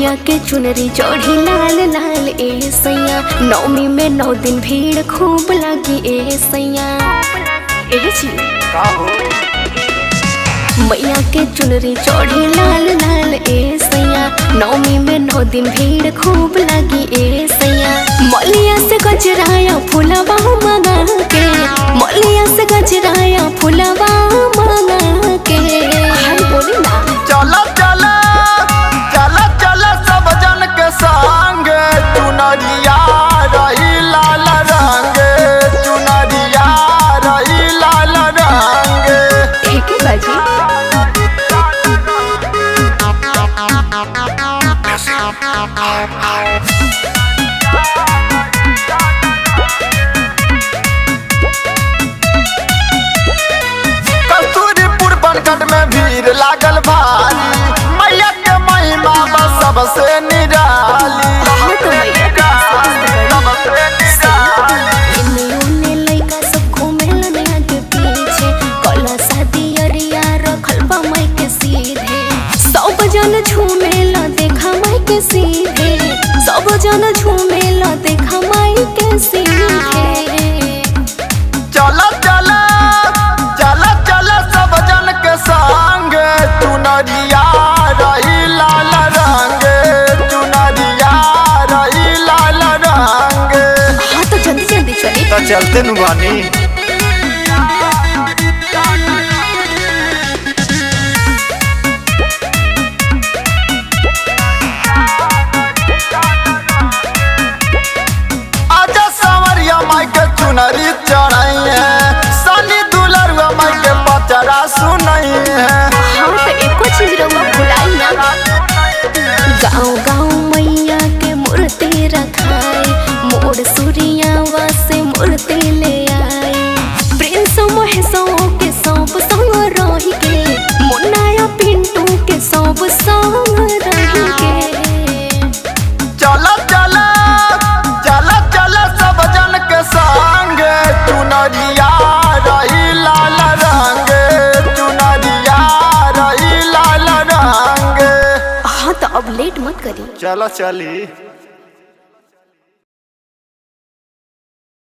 मैया के चुनरी चढ़ी लाल लाल ए सैया। नौमी में 9 दिन भीड़ खूब लगी ए सैया। मैया के चुनरी चढ़ी लाल लाल ए सैया। नौमी में 9 दिन भीड़ खूब लगी ए सैया। मलिया से गजराया फुलवा मंगा के, मलिया से गजराया फुलवा मंगा के। बोली ना चला चला चला चला सब जन के संग, चुनरिया रही लाल रंग, चुनरिया रही लाल रंग। ठीक है बाजी। कस्तूरीपुर बनगढ़ में भीड़ लागल भारी, मैया के महिमा बस सबसे निराली। जन झूमेला देखा माई के सीधे, सब जन झूमेला देखा माई के सीधे। चला चला चला चला सब जन के संग, चुनरिया रही लाल रंग, चुनरिया रही लाल रंग। हाँ तो जल्दी जल्दी चली तो चलते नुबानी। चुनरी चढ़ाई है सनी दुलरुआ माई के पचरा सुनाई है। हाँ तो एको चीज रहुआ भुलाई ना। गाँव गाँव मैया के मूर्ति रखाई, मोर सूर्यावा से मूर्ति ले आई। प्रिंस महेशों के सब संग रही के, मुन्ना पिंटू के सब संग रही के। चला चला चला चला सब जन के संग, चुनरिया रही लाल रंग, चुनरिया रही लाल रंग। हाँ तो अब लेट मत करी। चला चली।